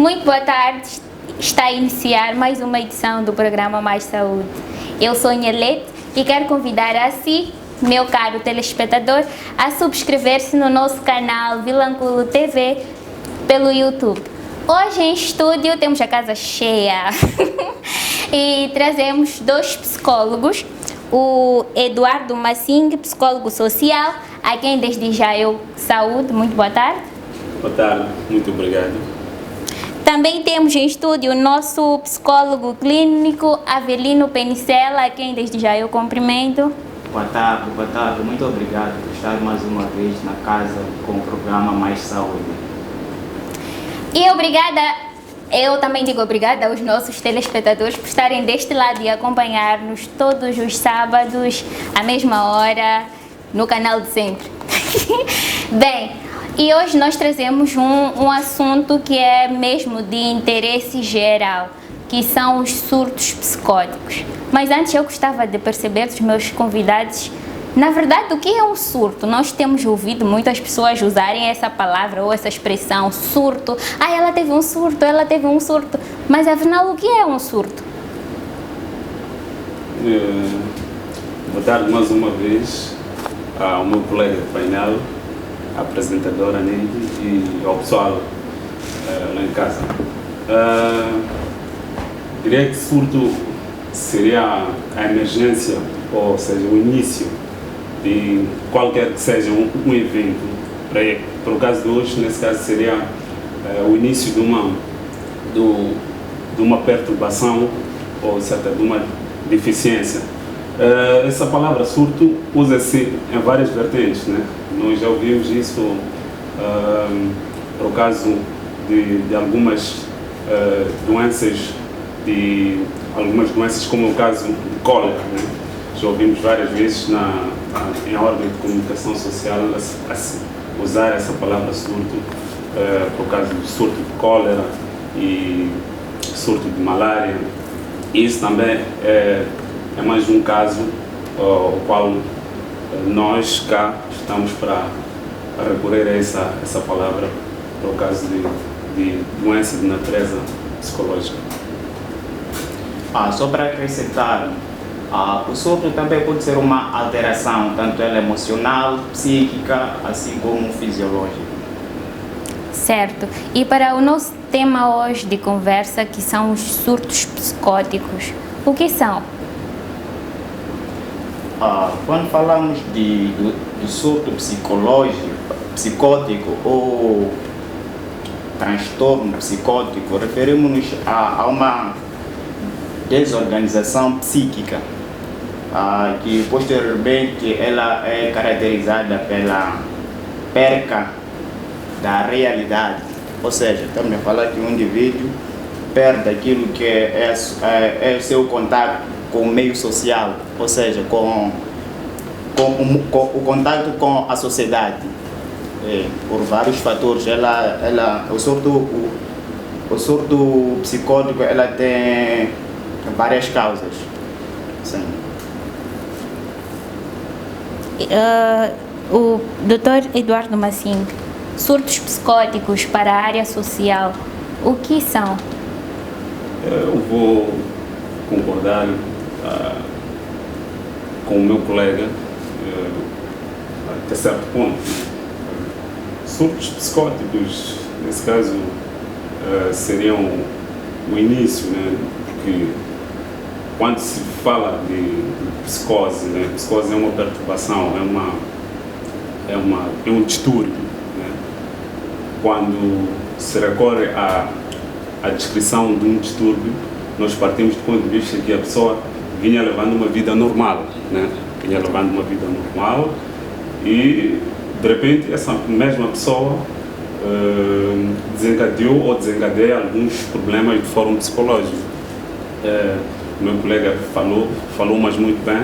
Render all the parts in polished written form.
Muito boa tarde, está a iniciar mais uma edição do programa Mais Saúde. Eu sou Nhelete e quero convidar a si, meu caro telespectador, a subscrever-se no nosso canal Vilanculo TV pelo YouTube. Hoje em estúdio temos a casa cheia e trazemos dois psicólogos, o Eduardo Massing, psicólogo social, a quem desde já eu saúdo. Muito boa tarde. Boa tarde, muito obrigado. Também temos em estúdio o nosso psicólogo clínico, Avelino Penicella, a quem desde já eu cumprimento. Boa tarde, muito obrigado por estar mais uma vez na casa com o programa Mais Saúde. E obrigada, eu também digo obrigada aos nossos telespectadores por estarem deste lado e acompanhar-nos todos os sábados, à mesma hora, no canal de sempre. Bem, e hoje nós trazemos um assunto que é mesmo de interesse geral, que são os surtos psicóticos. Mas antes eu gostava de perceber dos meus convidados, na verdade, o que é um surto? Nós temos ouvido muitas pessoas usarem essa palavra ou essa expressão, surto. Ah, ela teve um surto, ela teve um surto. Mas afinal, o que é um surto? Boa tarde mais uma vez ao meu colega de painel, a apresentadora Neide e ao pessoal lá em casa. Diria que surto seria a emergência, ou seja, o início de qualquer que seja um evento. Para o caso de hoje, nesse caso, seria o início de uma perturbação ou certa de uma deficiência. Essa palavra surto usa-se em várias vertentes, né? Nós já ouvimos isso para o caso de algumas doenças, algumas doenças como o caso de cólera, né? Já ouvimos várias vezes em ordem de comunicação social a usar essa palavra surto por causa do surto de cólera e surto de malária. Isso também é mais um caso ao qual nós cá estamos para recorrer a essa palavra para o caso de doença de natureza psicológica. Só para acrescentar, o surto também pode ser uma alteração, tanto ela emocional, psíquica, assim como fisiológica. Certo. E para o nosso tema hoje de conversa, que são os surtos psicóticos, o que são? Quando falamos de surto psicótico ou transtorno psicótico, referimos-nos a uma desorganização psíquica, que posteriormente ela é caracterizada pela perca da realidade. Ou seja, estamos a falar que um indivíduo perde aquilo que é o seu contato com o meio social, ou seja, com o contato com a sociedade. Por vários fatores, o surto psicótico ela tem várias causas. Sim. O Dr. Eduardo Massing, surtos psicóticos para a área social, o que são? Eu vou concordar com o meu colega até certo ponto. Surtos psicóticos, nesse caso, seriam o início, né? Porque quando se fala de psicose, né? Psicose é uma perturbação, é um distúrbio, né? Quando se recorre à descrição de um distúrbio, nós partimos do ponto de vista que a pessoa vinha levando uma vida normal, né? Vinha levando uma vida normal e, de repente, essa mesma pessoa desencadeou ou desencadeia alguns problemas de fórum psicológico. O meu colega falou mas muito bem.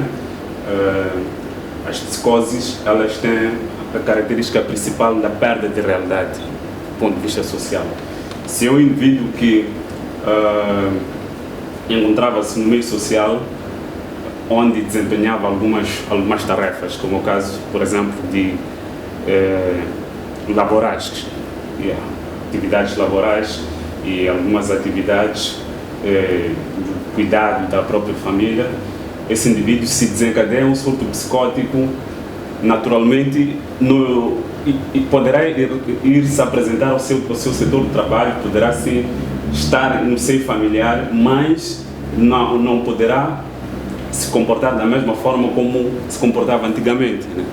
As psicoses, elas têm a característica principal da perda de realidade, do ponto de vista social. Se é um indivíduo que encontrava-se no meio social, onde desempenhava algumas tarefas, como o caso, por exemplo, de laborais, atividades laborais, e algumas atividades de cuidado da própria família, esse indivíduo se desencadeia um surto psicótico, naturalmente poderá ir se apresentar ao seu setor de trabalho, poderá sim estar no seio familiar, mas não poderá se comportar da mesma forma como se comportava antigamente, né?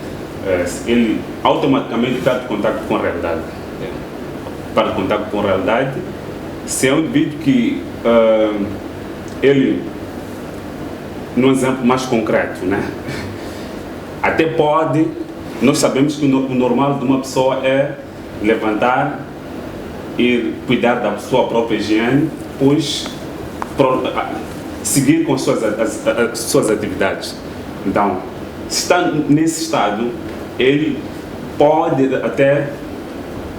Ele automaticamente perde contato com a realidade. Perde contato com a realidade. Se é um indivíduo que ele, num exemplo mais concreto, né? Até pode, nós sabemos que o normal de uma pessoa é levantar e cuidar da sua própria higiene, pois seguir com as suas atividades. Então, se está nesse estado, ele pode até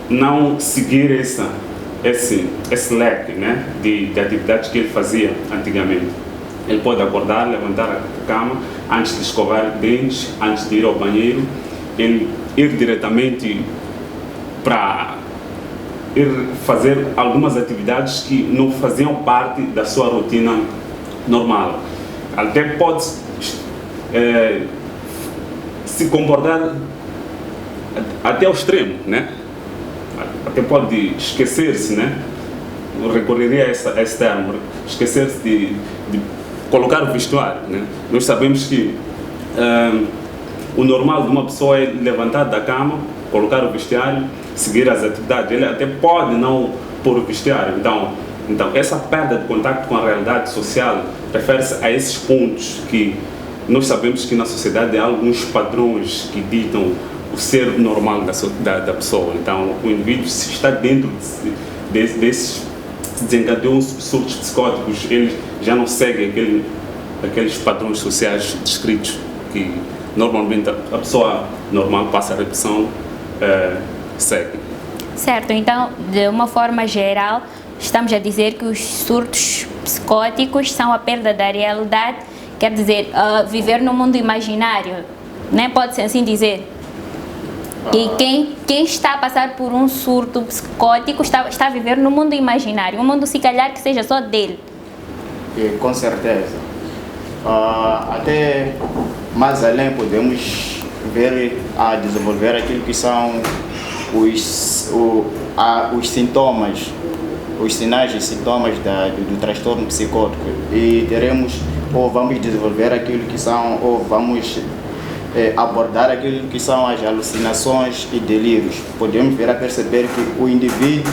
não seguir esse leque, né, de atividades que ele fazia antigamente. Ele pode acordar, levantar a cama, antes de escovar dentes, antes de ir ao banheiro, ele ir diretamente para ir fazer algumas atividades que não faziam parte da sua rotina normal. Até pode se comportar até ao extremo, né? Até pode esquecer-se, né? Eu recorreria a esse termo, esquecer-se de colocar o vestuário, né? Nós sabemos que o normal de uma pessoa é levantar da cama, colocar o vestiário, seguir as atividades. Ele até pode não pôr o vestiário. Então essa perda de contato com a realidade social refere-se a esses pontos que nós sabemos que na sociedade há alguns padrões que ditam o ser normal da pessoa. Então o indivíduo, se está dentro desses desencadeou surtos psicóticos, ele já não segue aqueles padrões sociais descritos que normalmente a pessoa normal passa a repetição, segue. Certo, então, de uma forma geral, estamos a dizer que os surtos psicóticos são a perda da realidade, quer dizer, viver no mundo imaginário, né? Pode-se assim dizer. E quem está a passar por um surto psicótico está a viver no mundo imaginário, um mundo se calhar que seja só dele. Com certeza. Até mais além podemos ver a desenvolver aquilo que são os sintomas, os sinais e sintomas do transtorno psicótico, e vamos desenvolver aquilo que são, vamos abordar aquilo que são as alucinações e delírios. Podemos vir a perceber que o indivíduo,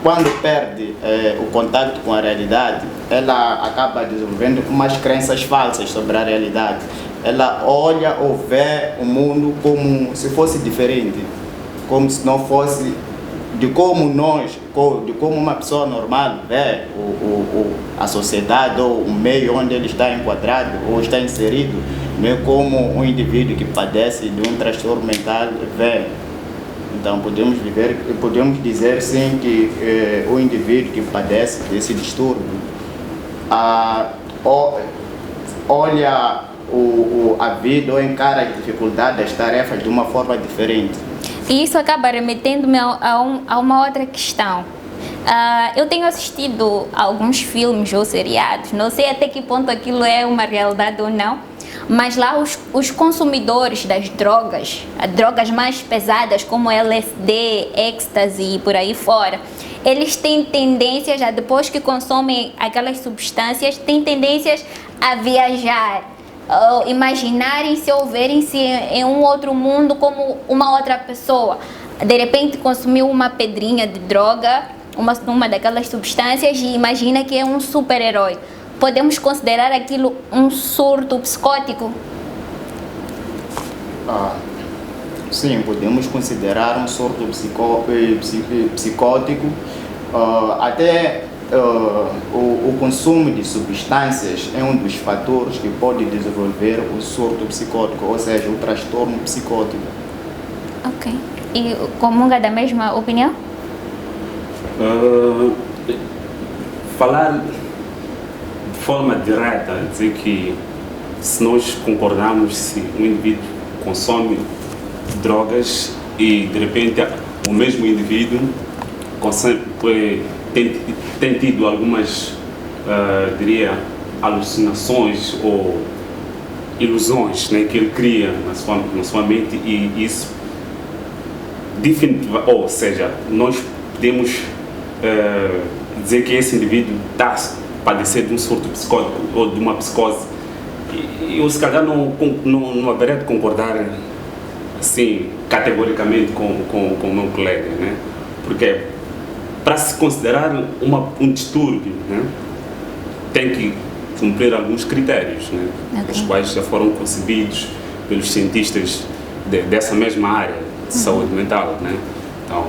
quando perde o contato com a realidade, ela acaba desenvolvendo umas crenças falsas sobre a realidade. Ela olha ou vê o mundo como se fosse diferente, como se não fosse de como uma pessoa normal vê a sociedade ou o meio onde ele está enquadrado ou está inserido, não é como um indivíduo que padece de um transtorno mental vê. Então podemos dizer sim que o indivíduo que padece desse distúrbio olha a vida ou encara a dificuldade das tarefas de uma forma diferente. E isso acaba remetendo-me a uma outra questão. Eu tenho assistido a alguns filmes ou seriados, não sei até que ponto aquilo é uma realidade ou não, mas lá os consumidores das drogas, as drogas mais pesadas como LSD, ecstasy e por aí fora, eles têm tendências, depois que consomem aquelas substâncias, têm tendências a viajar, imaginarem-se ou verem-se em um outro mundo como uma outra pessoa. De repente consumiu uma pedrinha de droga, uma daquelas substâncias, e imagina que é um super-herói. Podemos considerar aquilo um surto psicótico? Sim, podemos considerar um surto psicótico. Até o consumo de substâncias é um dos fatores que pode desenvolver o surto psicótico, ou seja, o transtorno psicótico. Ok. E comunga da mesma opinião? Falar de forma direta, dizer que se nós concordamos, se um indivíduo consome drogas e de repente o mesmo indivíduo tem tido algumas, diria, alucinações ou ilusões, né, que ele cria na sua mente, e isso definitivamente, ou seja, nós podemos dizer que esse indivíduo está a padecer de um surto psicótico ou de uma psicose. E eu se calhar não haveria de concordar assim categoricamente com o meu colega, né? Porque para se considerar um distúrbio, né, tem que cumprir alguns critérios, né, os quais já foram concebidos pelos cientistas dessa mesma área de saúde mental, né? Então,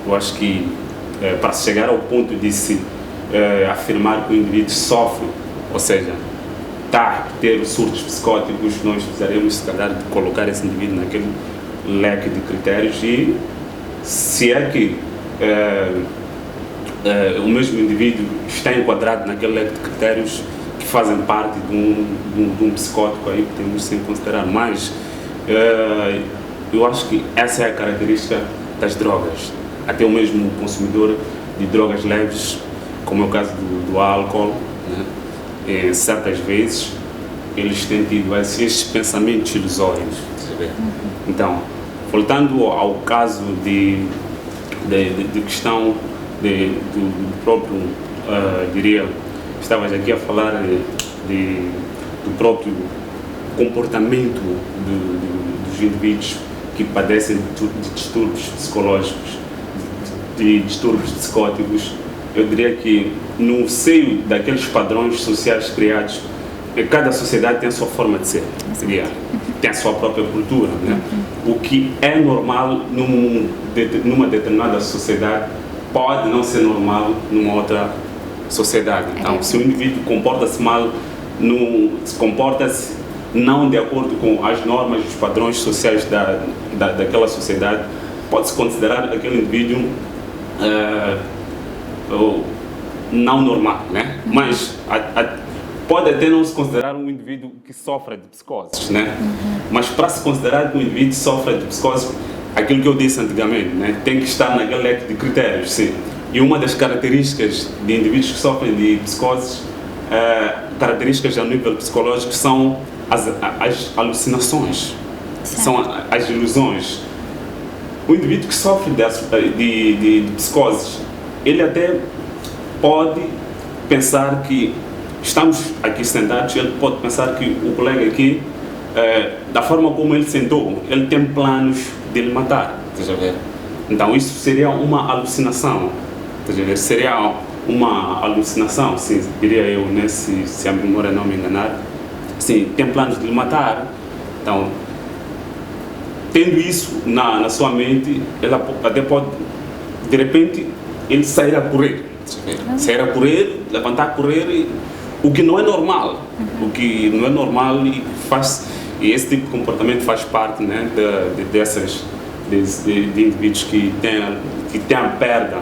eu acho que para chegar ao ponto de se afirmar que o indivíduo sofre, ou seja, está a ter surtos psicóticos, nós precisaremos, se calhar, de colocar esse indivíduo naquele leque de critérios, e se é que o mesmo indivíduo está enquadrado naquele leque de critérios que fazem parte de um psicótico, aí temos sem considerar. Mas eu acho que essa é a característica das drogas. Até o mesmo consumidor de drogas leves, como é o caso do álcool, né, certas vezes eles têm tido esses pensamentos ilusórios. Então, voltando ao caso de questão do próprio, diria, estavas aqui a falar do próprio comportamento dos indivíduos que padecem de distúrbios psicológicos, de distúrbios psicóticos. Eu diria que no seio daqueles padrões sociais criados, cada sociedade tem a sua forma de ser, tem a sua própria cultura, né? O que é normal numa determinada sociedade pode não ser normal numa outra sociedade. Então, se o indivíduo comporta-se mal, comporta-se não de acordo com as normas e os padrões sociais daquela sociedade, pode-se considerar aquele indivíduo não normal, né? Mas pode até não se considerar um indivíduo que sofre de psicoses, né? Mas para se considerar que um indivíduo sofre de psicose, aquilo que eu disse antigamente, né, tem que estar naquele leque de critérios, sim. E uma das características de indivíduos que sofrem de psicoses, características a nível psicológico, são as alucinações, são as ilusões. O indivíduo que sofre de psicoses, ele até pode pensar que estamos aqui sentados, ele pode pensar que o colega aqui, da forma como ele sentou, ele tem planos de lhe matar, estás a ver? Então isso seria uma alucinação, estás a ver? Seria uma alucinação, sim, diria eu, né? Se a memória não me enganar. Sim, tem planos de lhe matar. Então, tendo isso na sua mente, ela até pode, de repente, ele sair a correr, sair a correr, levantar a correr, o que não é normal, o que não é normal, e esse tipo de comportamento faz parte, né, de indivíduos que têm a perda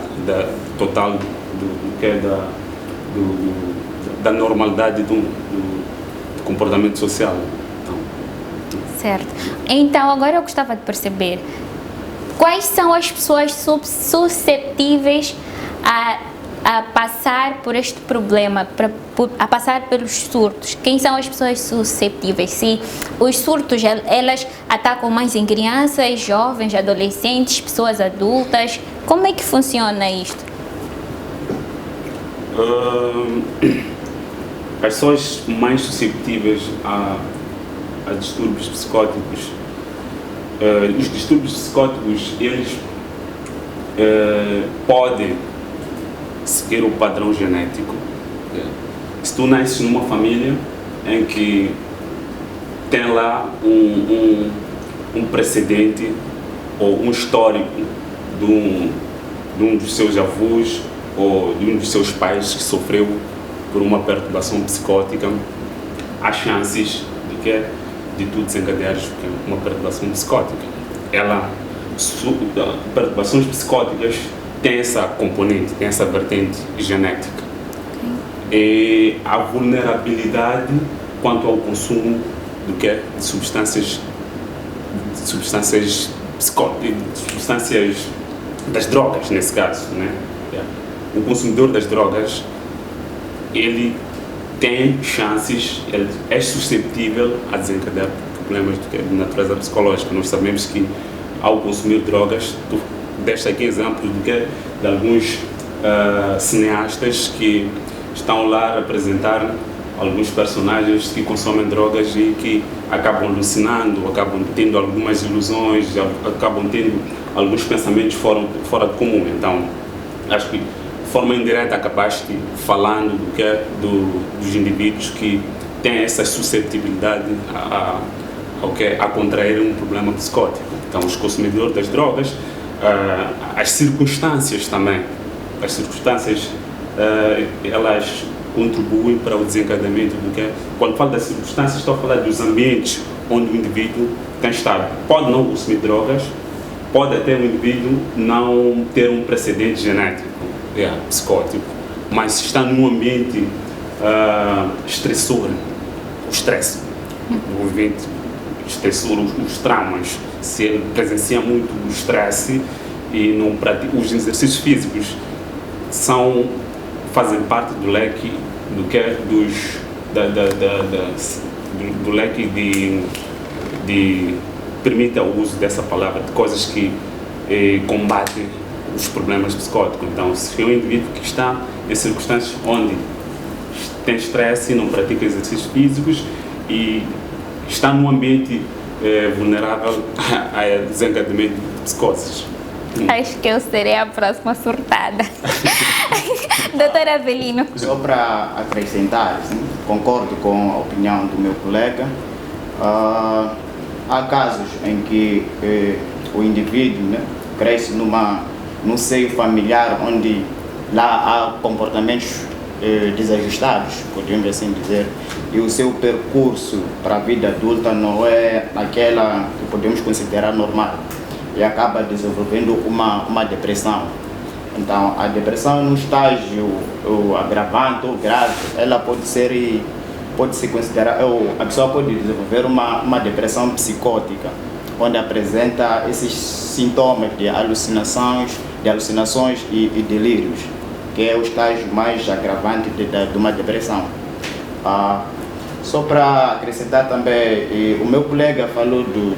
total da normalidade do comportamento social. Então. Certo. Então, agora eu gostava de perceber quais são as pessoas suscetíveis a passar por este problema, a passar pelos surtos. Quem são as pessoas suscetíveis? Se os surtos, elas atacam mais em crianças, jovens, adolescentes, pessoas adultas, como é que funciona isto? As pessoas mais suscetíveis a distúrbios psicóticos, os distúrbios psicóticos, eles podem seguir o padrão genético. Se tu nasces numa família em que tem lá um precedente ou um histórico de um dos seus avós ou de um dos seus pais que sofreu por uma perturbação psicótica, há chances de tu desencadeares uma perturbação psicótica. Perturbações psicóticas têm essa componente, tem essa vertente genética. E a vulnerabilidade quanto ao consumo de substâncias psicóticas, substâncias das drogas, nesse caso, né? o consumidor das drogas, ele tem chances, ele é suscetível a desencadear problemas de natureza psicológica. Nós sabemos que ao consumir drogas, tu deste aqui exemplo de alguns cineastas que estão lá a representar alguns personagens que consomem drogas e que acabam alucinando, acabam tendo algumas ilusões, acabam tendo alguns pensamentos fora do comum. Então, acho que de forma indireta acabaste falando dos indivíduos que têm essa suscetibilidade a contrair um problema psicótico. Então, os consumidores das drogas, as circunstâncias também, elas contribuem para o desencadeamento do que. Quando falo das circunstâncias, estou a falar dos ambientes onde o indivíduo tem estado. Pode não consumir drogas, pode até o indivíduo não ter um precedente genético, psicótico, mas se está num ambiente estressor, o estresse, o ambiente estressor, os traumas, se ele presencia muito o estresse e não pratica os exercícios físicos, fazem parte do leque do leque de permite o uso dessa palavra, de coisas que combatem os problemas psicóticos. Então, se é um indivíduo que está em circunstâncias onde tem estresse, não pratica exercícios físicos e está num ambiente vulnerável a desencadeamento de psicoses. Acho que eu serei a próxima surtada. Doutora Avelino. Só para acrescentar, sim, concordo com a opinião do meu colega. Há casos em que o indivíduo cresce num seio familiar onde lá há comportamentos desajustados, podemos assim dizer, e o seu percurso para a vida adulta não é aquela que podemos considerar normal, e acaba desenvolvendo uma depressão. Então, a depressão no estágio agravante ou grave, ela pode se considerar, a pessoa pode desenvolver uma depressão psicótica, onde apresenta esses sintomas de alucinações e delírios, que é o estágio mais agravante de uma depressão. Só para acrescentar também, o meu colega falou do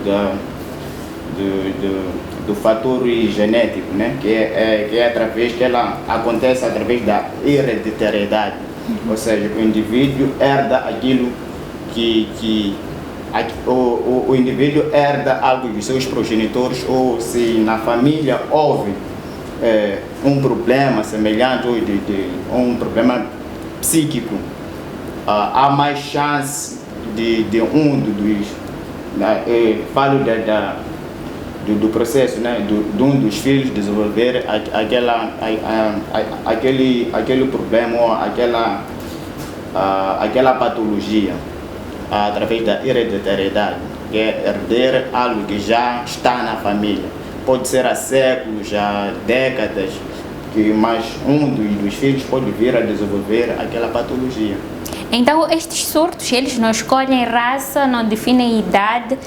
fator genético, que ela acontece através da hereditariedade, ou seja, o indivíduo herda aquilo o indivíduo herda algo dos seus progenitores, ou se na família houve um problema semelhante ou de um problema psíquico, há mais chance de um dos falo do processo, de um dos filhos desenvolver aquele problema ou aquela patologia através da hereditariedade, que é herder algo que já está na família. Pode ser há séculos, há décadas, mas um dos filhos pode vir a desenvolver aquela patologia. Então, estes surtos, eles não escolhem raça, não definem idade,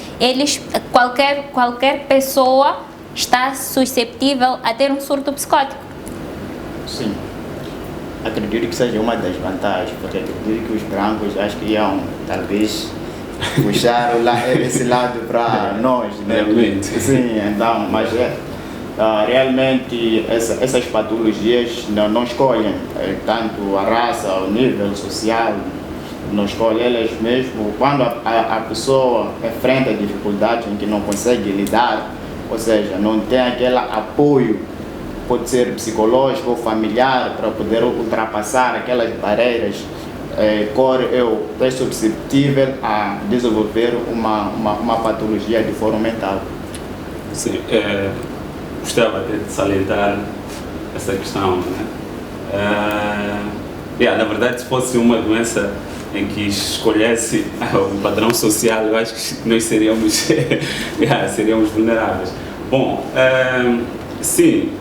qualquer pessoa está suscetível a ter um surto psicótico. Sim. Acredito que seja uma das vantagens, porque acredito que os brancos acho que iam, talvez, puxar esse lado para nós, Realmente. Sim, então, mas realmente essas patologias não escolhem tanto a raça, o nível social, não escolhem elas mesmo. Quando a pessoa enfrenta dificuldades em que não consegue lidar, ou seja, não tem aquele apoio, pode ser psicológico ou familiar, para poder ultrapassar aquelas barreiras, eu estou suscetível a desenvolver uma patologia de forma mental. Sim, gostava até de salientar essa questão, na verdade, se fosse uma doença em que escolhesse o padrão social, eu acho que nós seríamos vulneráveis. Bom, sim,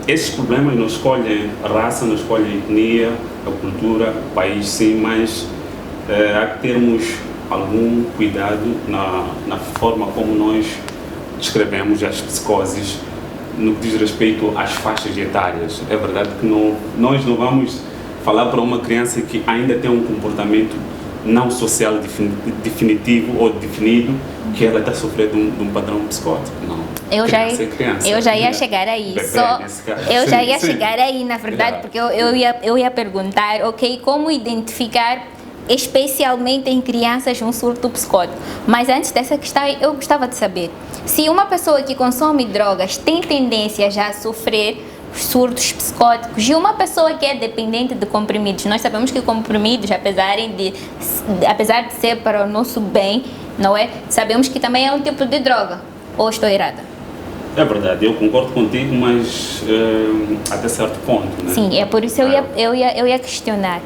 esses problemas não escolhem a raça, não escolhem a etnia, a cultura, o país, sim, mas há que termos algum cuidado na forma como nós descrevemos as psicoses no que diz respeito às faixas etárias. É verdade que nós não vamos falar para uma criança que ainda tem um comportamento não social definitivo ou definido, que ela está sofrendo de um padrão psicótico. Não. Eu já ia né? chegar aí. Bebê, Só, nesse caso. eu já Sim, ia sim. chegar aí, na verdade, Yeah. porque eu ia perguntar, ok, como identificar especialmente em crianças um surto psicótico. Mas antes dessa questão, eu gostava de saber se uma pessoa que consome drogas tem tendência já a sofrer surtos psicóticos e uma pessoa que é dependente de comprimidos. Nós sabemos que comprimidos, apesar de ser para o nosso bem, não é? Sabemos que também é um tipo de droga. Ou estou errada? É verdade, eu concordo contigo, mas até certo ponto, né? Sim, é por isso eu ia questionar.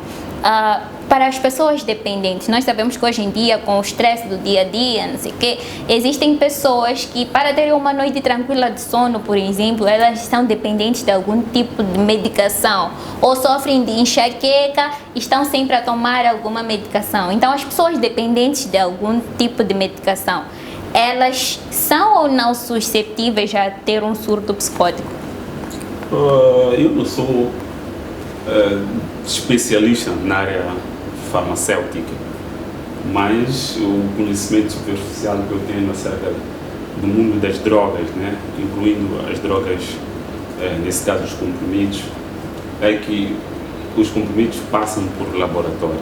Para as pessoas dependentes, nós sabemos que hoje em dia, com o estresse do dia a dia, não sei o quê, existem pessoas que, para terem uma noite tranquila de sono, por exemplo, elas são dependentes de algum tipo de medicação ou sofrem de enxaqueca e estão sempre a tomar alguma medicação. Então, as pessoas dependentes de algum tipo de medicação, elas são ou não suscetíveis a ter um surto psicótico? Eu não sou especialista na área farmacêutica, mas o conhecimento superficial que eu tenho acerca do mundo das drogas, né, incluindo as drogas, nesse caso os comprimidos, é que os comprimidos passam por laboratório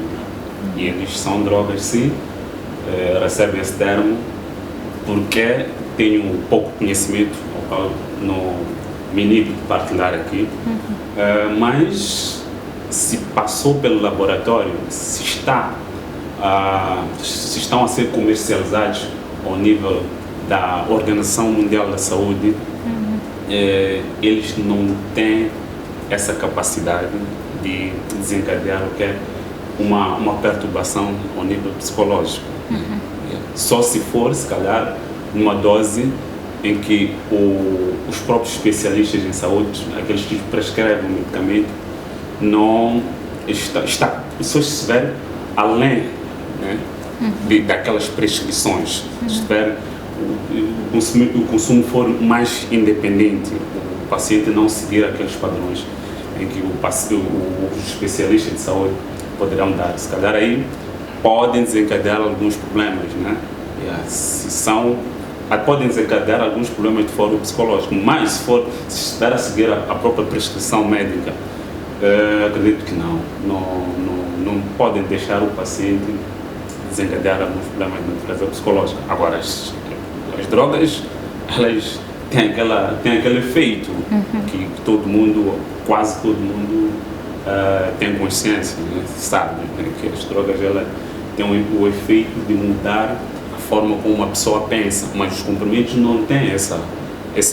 e eles são drogas, sim, recebem esse termo porque tenho pouco conhecimento, ao qual não me inibo de partilhar aqui, mas se passou pelo laboratório, se estão a ser comercializados ao nível da Organização Mundial da Saúde, eles não têm essa capacidade de desencadear o que é uma perturbação ao nível psicológico. Só se for, se calhar, numa dose em que os próprios especialistas em saúde, aqueles que prescrevem o medicamento, não está se estiver além, né, daquelas prescrições, se estiver o consumo for mais independente, o paciente não seguir aqueles padrões em que os especialistas de saúde poderão dar. Se calhar aí podem desencadear alguns problemas, né? Podem desencadear alguns problemas de foro psicológico, mas se estiver a seguir a própria prescrição médica, acredito que não podem deixar o paciente desencadear alguns problemas de natureza psicológica. Agora, as drogas, elas têm aquele efeito que quase todo mundo tem consciência, né? Sabe, né? Que as drogas elas têm o efeito de mudar a forma como uma pessoa pensa, mas os comprimidos não têm esse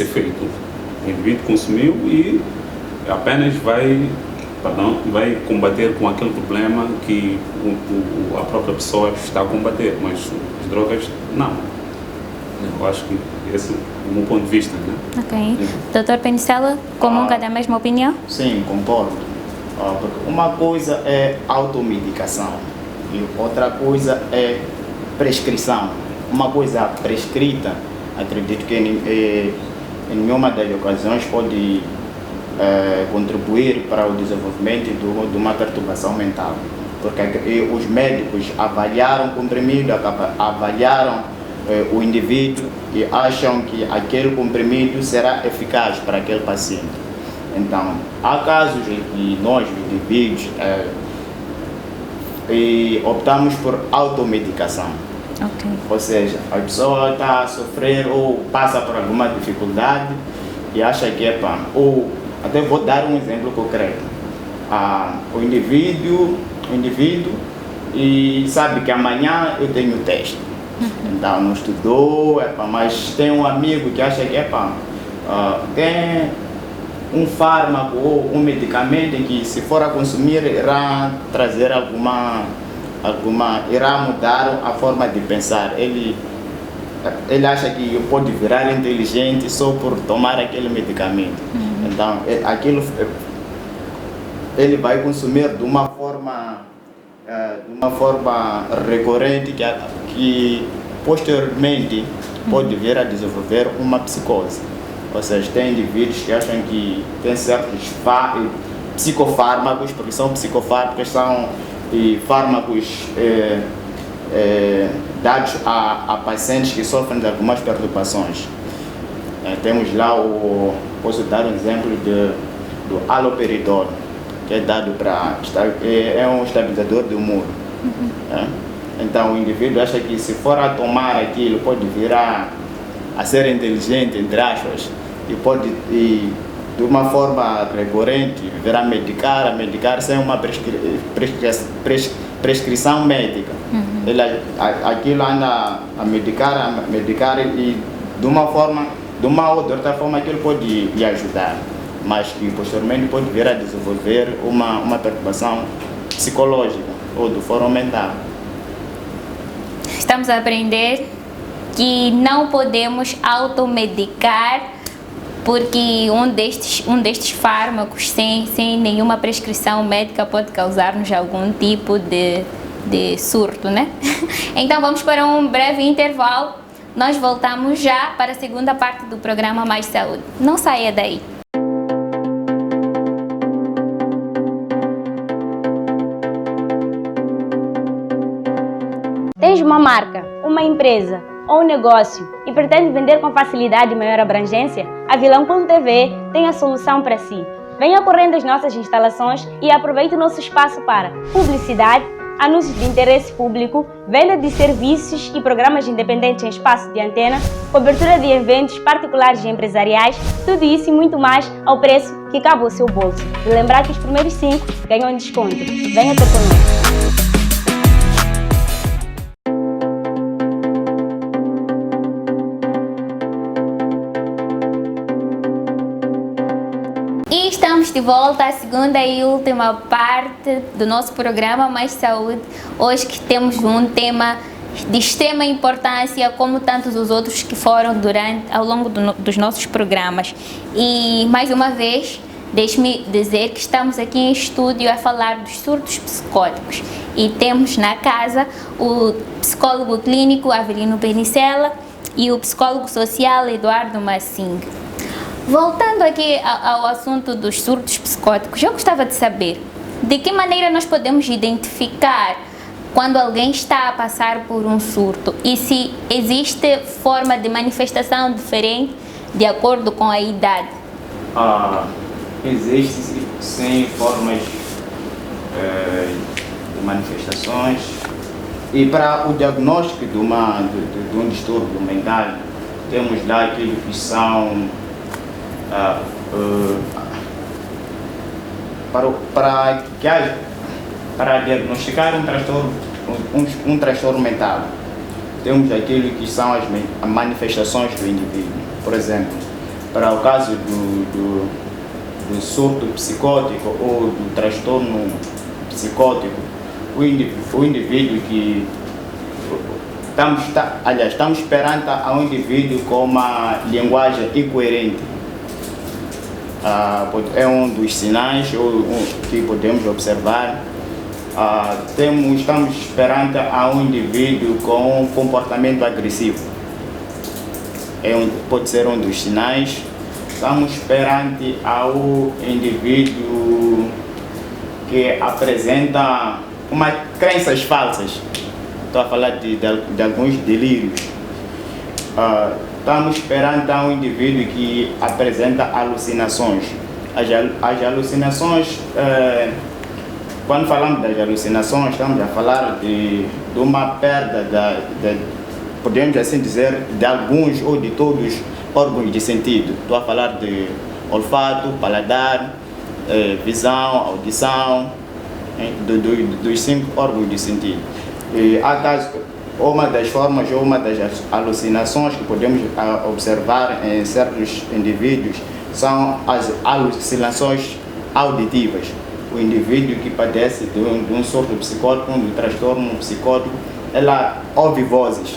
efeito. O indivíduo consumiu e apenas vai combater com aquele problema que a própria pessoa está a combater, mas as drogas não. Eu acho que esse é o meu ponto de vista, né? Ok. Dr. Penicella, comunga da mesma opinião? Sim, concordo. Porque uma coisa é automedicação e outra coisa é prescrição. Uma coisa prescrita, acredito que em nenhuma das ocasiões pode contribuir para o desenvolvimento de uma perturbação mental, porque os médicos avaliaram o comprimido, avaliaram o indivíduo e acham que aquele comprimido será eficaz para aquele paciente. Então, há casos em que nós, indivíduos, optamos por automedicação. Ok. Ou seja, a pessoa está a sofrer ou passa por alguma dificuldade e acha que ou até vou dar um exemplo concreto. O indivíduo e sabe que amanhã eu tenho teste. Então não estudou, mas tem um amigo que acha que tem um fármaco ou um medicamento em que se for a consumir irá trazer irá mudar a forma de pensar. Ele acha que pode virar inteligente só por tomar aquele medicamento. Então, ele vai consumir de uma forma recorrente que posteriormente pode vir a desenvolver uma psicose. Ou seja, tem indivíduos que acham que tem certos psicofármacos, porque são psicofármacos, são fármacos dados a pacientes que sofrem de algumas perturbações. Temos lá posso dar um exemplo do haloperidol, que é dado é um estabilizador do humor. Então o indivíduo acha que se for a tomar aquilo pode vir a ser inteligente, entre aspas, e pode de uma forma recorrente vir a medicar sem uma prescrição médica. Aquilo anda a medicar e de uma ou de outra forma aquilo pode lhe ajudar, mas que posteriormente pode vir a desenvolver uma perturbação psicológica ou do fórum mental. Estamos a aprender que não podemos automedicar, porque um destes fármacos sem nenhuma prescrição médica pode causar-nos algum tipo de surto, né? Então vamos para um breve intervalo. Nós voltamos já para a segunda parte do programa Mais Saúde. Não saia daí. Tens uma marca, uma empresa ou um negócio e pretende vender com facilidade e maior abrangência? A Vilanculo TV tem a solução para si. Venha correndo às nossas instalações e aproveite o nosso espaço para publicidade, anúncios de interesse público, venda de serviços e programas independentes em espaço de antena, cobertura de eventos particulares e empresariais, tudo isso e muito mais ao preço que cabe ao seu bolso. E lembrar que os primeiros 5 ganham desconto. Venha ter conosco. E estamos de volta à segunda e última parte do nosso programa Mais Saúde. Hoje que temos um tema de extrema importância, como tantos os outros que foram ao longo dos nossos programas. E mais uma vez, deixe-me dizer que estamos aqui em estúdio a falar dos surtos psicóticos. E temos na casa o psicólogo clínico Avelino Penicella e o psicólogo social Eduardo Massing. Voltando aqui ao assunto dos surtos psicóticos, eu gostava de saber de que maneira nós podemos identificar quando alguém está a passar por um surto e se existe forma de manifestação diferente de acordo com a idade. Existem sim formas de manifestações, e para o diagnóstico de um distúrbio mental temos lá aquilo que são para diagnosticar um transtorno mental, temos aquilo que são as manifestações do indivíduo. Por exemplo, para o caso do surto psicótico ou do transtorno psicótico, o indivíduo que estamos perante a um indivíduo com uma linguagem incoerente. É um dos sinais que podemos observar. Estamos perante a um indivíduo com um comportamento agressivo. Pode ser um dos sinais. Estamos perante ao indivíduo que apresenta crenças falsas. Estou a falar de alguns delírios. Estamos perante um indivíduo que apresenta alucinações. As alucinações, quando falamos das alucinações, estamos a falar de uma perda, podemos assim dizer, de alguns ou de todos os órgãos de sentido. Estou a falar de olfato, paladar, visão, audição, dos 5 órgãos de sentido. Uma das formas ou uma das alucinações que podemos observar em certos indivíduos são as alucinações auditivas. O indivíduo que padece de um surto psicótico, de um transtorno psicótico, ela ouve vozes.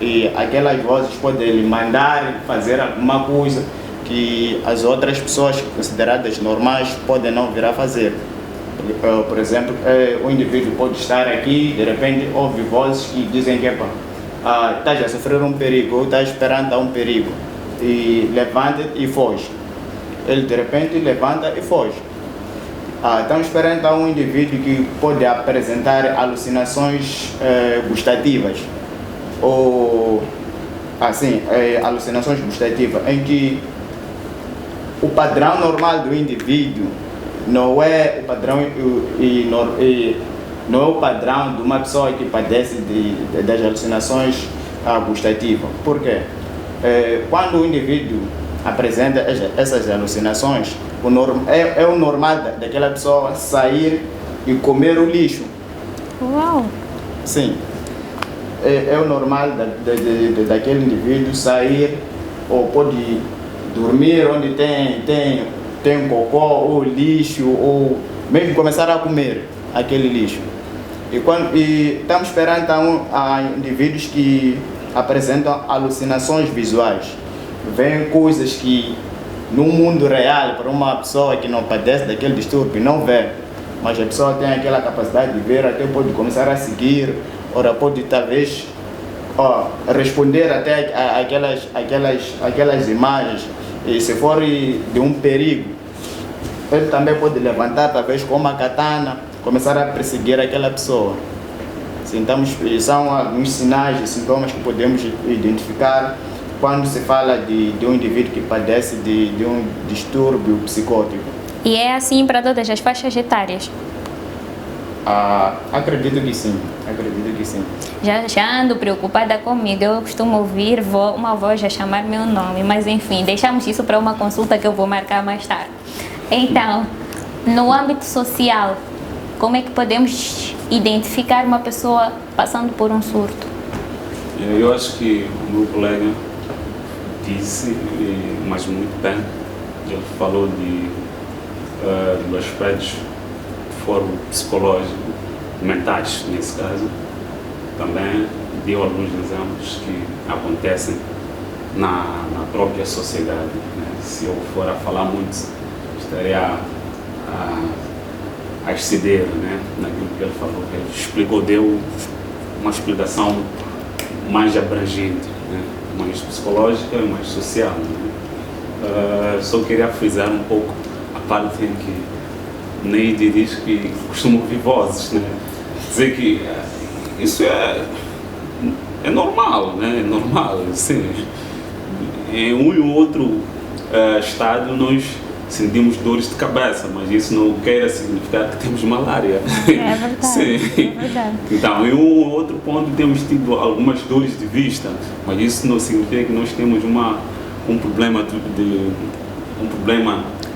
E aquelas vozes podem lhe mandar fazer alguma coisa que as outras pessoas consideradas normais podem não vir a fazer. Por exemplo, o indivíduo pode estar aqui, de repente ouve vozes que dizem que estás a sofrer um perigo ou estás esperando um perigo. e levanta e foge. Ele de repente levanta e foge. Estamos perante a um indivíduo que pode apresentar alucinações gustativas, ou assim, alucinações gustativas, em que o padrão normal do indivíduo não é o padrão não é o padrão de uma pessoa que padece das alucinações gustativas. Por quê? Quando o indivíduo apresenta essas alucinações, é o normal daquela pessoa sair e comer o lixo. Uau! Sim. É o normal daquele indivíduo sair, ou pode dormir onde tem cocô ou lixo, ou mesmo começar a comer aquele lixo. E estamos perante a indivíduos que apresentam alucinações visuais. Vêem coisas que no mundo real, para uma pessoa que não padece daquele distúrbio, não vê. Mas a pessoa tem aquela capacidade de ver, até pode começar a seguir, ou pode talvez responder até aquelas imagens. E se for de um perigo, ele também pode levantar talvez com uma katana, começar a perseguir aquela pessoa. Então, são alguns sinais e sintomas que podemos identificar quando se fala de um indivíduo que padece de um distúrbio psicótico. E é assim para todas as faixas etárias? Acredito que sim, Já ando preocupada comigo. Eu costumo ouvir uma voz a chamar meu nome, mas enfim, deixamos isso para uma consulta que eu vou marcar mais tarde. Então, no âmbito social, como é que podemos identificar uma pessoa passando por um surto? Eu acho que o meu colega disse, mas muito bem, ele falou de aspectos de foro psicológico, mentais nesse caso. Também deu alguns exemplos que acontecem na própria sociedade, né? Se eu for a falar muito, estaria a exceder, né, naquilo que ele falou. Ele explicou, deu uma explicação mais abrangente, né? Mais psicológica e mais social, né? Só queria frisar um pouco a parte em que Neide diz que costuma ouvir vozes, né? Dizer que isso é normal, né? É normal, sim. Em um e outro estado nós sentimos dores de cabeça, mas isso não quer significar que temos malária. É verdade, sim. é verdade. Então, em um outro ponto temos tido algumas dores de vista, mas isso não significa que nós temos um problema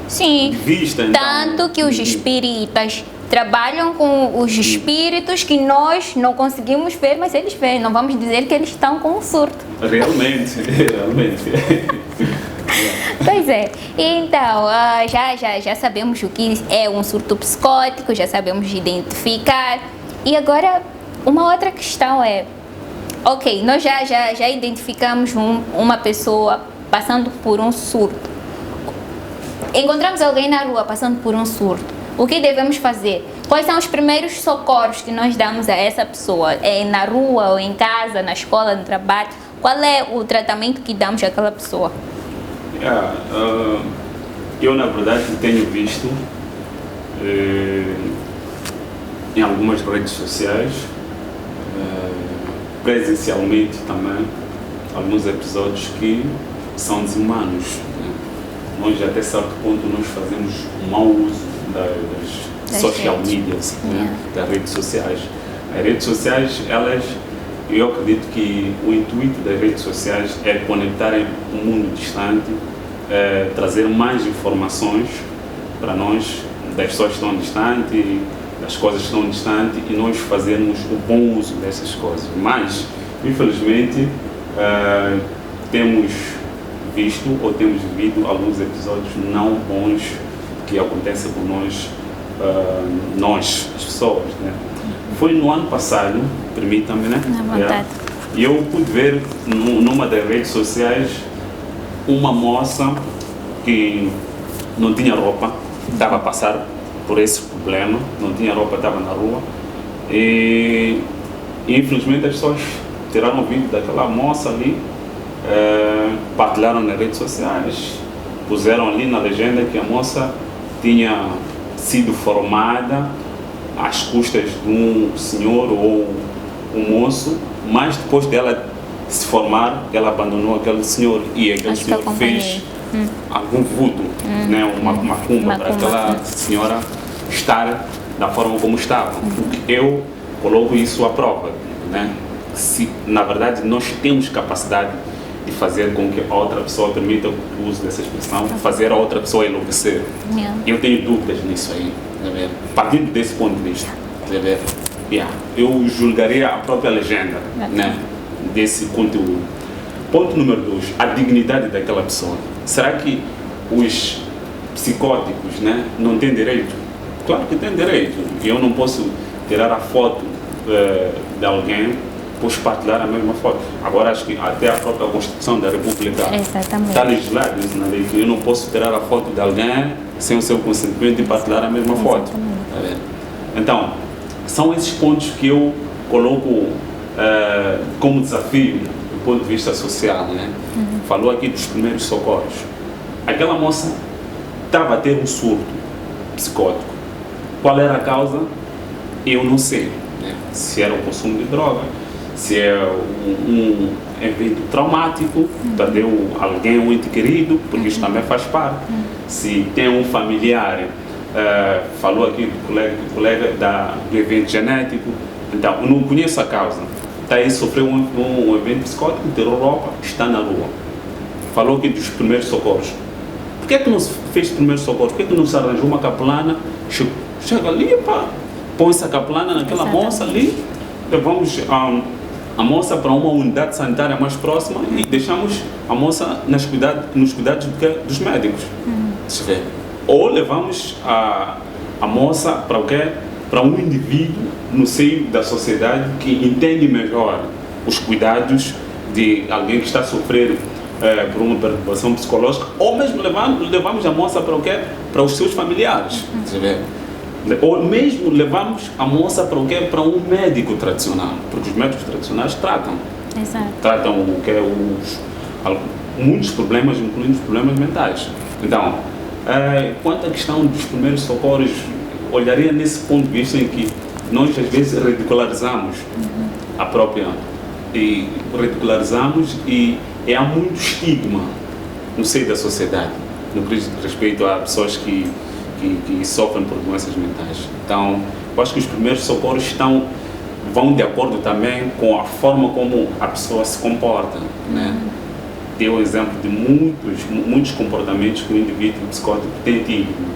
Sim, de vista. Então, tanto que os espíritas trabalham com os espíritos que nós não conseguimos ver, mas eles veem. Não vamos dizer que eles estão com um surto. Realmente. Pois é, então já sabemos o que é um surto psicótico, já sabemos identificar. E agora uma outra questão é, ok, nós já identificamos uma pessoa passando por um surto. Encontramos alguém na rua passando por um surto. O que devemos fazer? Quais são os primeiros socorros que nós damos a essa pessoa? É na rua, ou em casa, na escola, no trabalho? Qual é o tratamento que damos àquela pessoa? Eu, na verdade, tenho visto em algumas redes sociais, presencialmente também, alguns episódios que são desumanos, né? Nós, até certo ponto, nós fazemos um mau uso das social medias, né? Das redes sociais. As redes sociais, eu acredito que o intuito das redes sociais é conectarem um mundo distante, trazer mais informações para nós, das pessoas que estão distantes, das coisas que estão distantes, e nós fazermos o bom uso dessas coisas. Mas, infelizmente, temos visto ou temos vivido alguns episódios não bons que acontecem com nós, as pessoas, né? Foi no ano passado, permita-me, né? E eu pude ver numa das redes sociais uma moça que não tinha roupa, estava a passar por esse problema, não tinha roupa, estava na rua, e infelizmente as pessoas tiraram o vídeo daquela moça ali partilharam nas redes sociais, puseram ali na legenda que a moça tinha sido formada às custas de um senhor ou um moço, mas depois dela se formar, ela abandonou aquele senhor e aquele senhor fez algum voodoo, né, uma macumba para aquela senhora estar da forma como estava. Eu coloco isso à prova, né? Se na verdade nós temos capacidade de fazer com que a outra pessoa, permita o uso dessa expressão, fazer a outra pessoa enlouquecer. Eu tenho dúvidas nisso aí, tá vendo? Partindo desse ponto de vista, tá vendo? Eu julgaria a própria legenda, né, desse conteúdo. Ponto número 2, a dignidade daquela pessoa. Será que os psicóticos, né, não têm direito? Claro que têm direito. Eu não posso tirar a foto de alguém, depois partilhar a mesma foto. Agora acho que até a própria Constituição da República está legislado isso na lei, que eu não posso tirar a foto de alguém sem o seu consentimento e partilhar a mesma foto. Tá vendo? Então, são esses pontos que eu coloco como desafio do ponto de vista social, né? Falou aqui dos primeiros socorros. Aquela moça estava a ter um surto psicótico. Qual era a causa? Eu não sei, né? Se era o consumo de droga, se é um evento traumático, perdeu alguém, um ente querido, porque isso também faz parte. Se tem um familiar, falou aqui do colega do evento genético, então eu não conheço a causa. Está aí, sofreu um evento psicótico, tirou roupa, está na rua. Falou aqui dos primeiros socorros. Por que não se fez primeiros socorros? Por que não se arranjou uma capelana? Chega ali, põe essa capelana naquela moça ali, levamos a moça para uma unidade sanitária mais próxima e deixamos a moça nos cuidados dos médicos. Ou levamos a moça para o quê? Para um indivíduo no seio da sociedade que entende melhor os cuidados de alguém que está a sofrer por uma perturbação psicológica, ou mesmo levamos a moça para o quê? Para os seus familiares. Ou mesmo levamos a moça para o quê? Para um médico tradicional, porque os médicos tradicionais tratam. Tratam o que muitos problemas, incluindo os problemas mentais. Então, quanto à questão dos primeiros socorros, olharia nesse ponto de vista em que nós às vezes ridicularizamos a própria e há muito estigma no seio da sociedade no que diz respeito a pessoas que sofrem por doenças mentais. Então, eu acho que os primeiros socorros vão de acordo também com a forma como a pessoa se comporta, né? Deu o exemplo de muitos comportamentos que o indivíduo psicótico tem tido.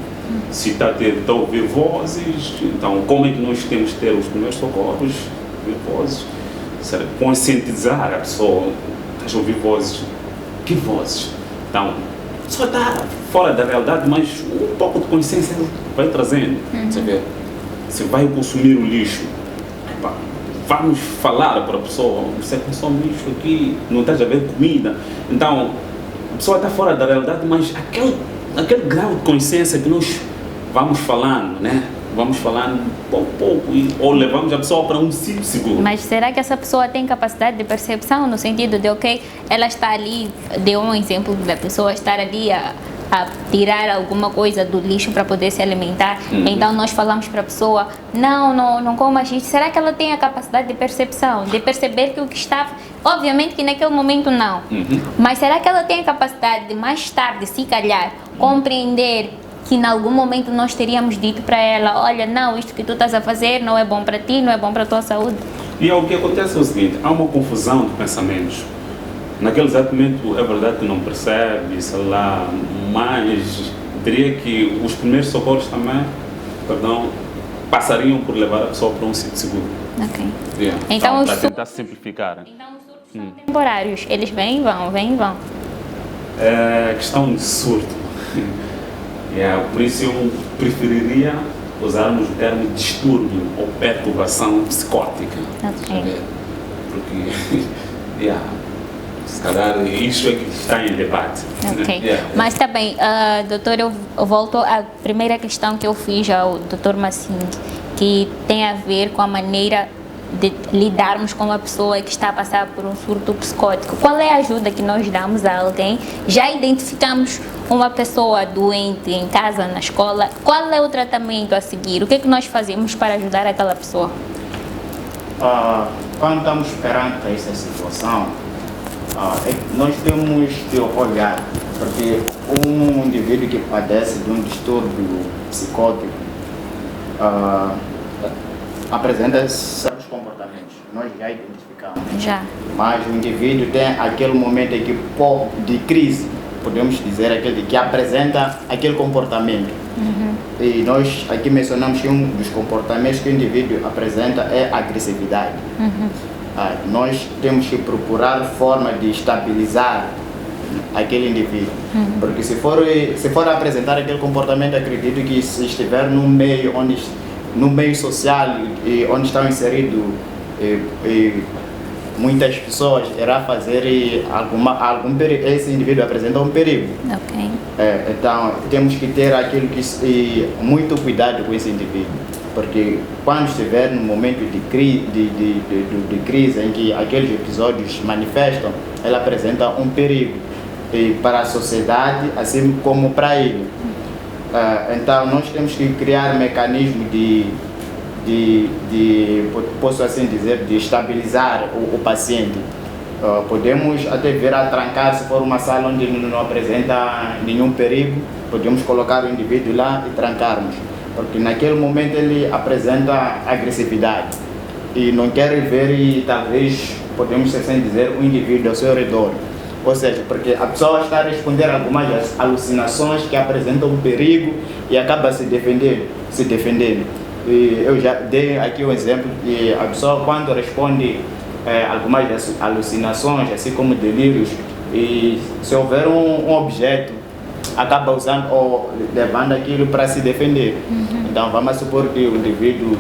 Se está a ouvir vozes, então como é que nós temos que ter os primeiros socorros? Ouvir vozes, conscientizar a pessoa, estás a ouvir vozes, que vozes? Então, só está fora da realidade, mas um pouco de consciência vai trazendo. Você vai consumir o lixo, vamos falar para a pessoa, você consome lixo aqui, não estás a ver comida. Então, a pessoa está fora da realidade, mas aquele grau de consciência que nós vamos falando, né? Vamos falando pouco a pouco, ou levamos a pessoa para um sítio seguro. Mas será que essa pessoa tem capacidade de percepção no sentido de, ela está ali, deu um exemplo da pessoa estar ali a tirar alguma coisa do lixo para poder se alimentar, então nós falamos para a pessoa, não coma isso. Será que ela tem a capacidade de percepção, de perceber que o que está, obviamente que naquele momento não, mas será que ela tem a capacidade de mais tarde, se calhar, compreender que em algum momento nós teríamos dito para ela, olha, não, isto que tu estás a fazer não é bom para ti, não é bom para a tua saúde? E o que acontece é o seguinte, há uma confusão de pensamentos. Naquele exato momento é verdade que não percebe, sei lá, mas diria que os primeiros socorros também, passariam por levar a pessoa para um sítio seguro. Então, para tentar simplificar. Então os surtos são temporários, eles vêm e vão. É questão de surto. Por isso eu preferiria usarmos o termo distúrbio ou perturbação psicótica. Porque, se calhar isso é que está em debate. Mas está bem, doutor, eu volto à primeira questão que eu fiz ao doutor Massing, que tem a ver com a maneira de lidarmos com uma pessoa que está a passar por um surto psicótico? Qual é a ajuda que nós damos a alguém? Já identificamos uma pessoa doente em casa, na escola, qual é o tratamento a seguir? O que é que nós fazemos para ajudar aquela pessoa? Quando estamos perante essa situação, nós temos de olhar, porque um indivíduo que padece de um distúrbio psicótico apresenta certos comportamentos, nós já identificamos. Já. Mas o indivíduo tem aquele momento aqui de crise, podemos dizer, aquele que apresenta aquele comportamento. E nós aqui mencionamos que um dos comportamentos que o indivíduo apresenta é a agressividade. Nós temos que procurar forma de estabilizar aquele indivíduo, porque se for apresentar aquele comportamento, acredito que se estiver no meio social e onde estão inseridos muitas pessoas, irá fazer esse indivíduo apresenta um perigo. Ok. Então temos que ter muito cuidado com esse indivíduo, porque quando estiver no momento de crise em que aqueles episódios manifestam, ele apresenta um perigo para a sociedade, assim como para ele. Então nós temos que criar mecanismos posso assim dizer, de estabilizar o paciente. Podemos até vir a trancar, se for uma sala onde não apresenta nenhum perigo, podemos colocar o indivíduo lá e trancarmos, porque naquele momento ele apresenta agressividade e não quer ver, e talvez podemos assim dizer, o indivíduo ao seu redor. Ou seja, porque a pessoa está a responder a algumas alucinações que apresentam um perigo e acaba se defendendo. E eu já dei aqui um exemplo que a pessoa, quando responde algumas alucinações, assim como delírios, e se houver um objeto, acaba usando ou levando aquilo para se defender. Então vamos supor que o indivíduo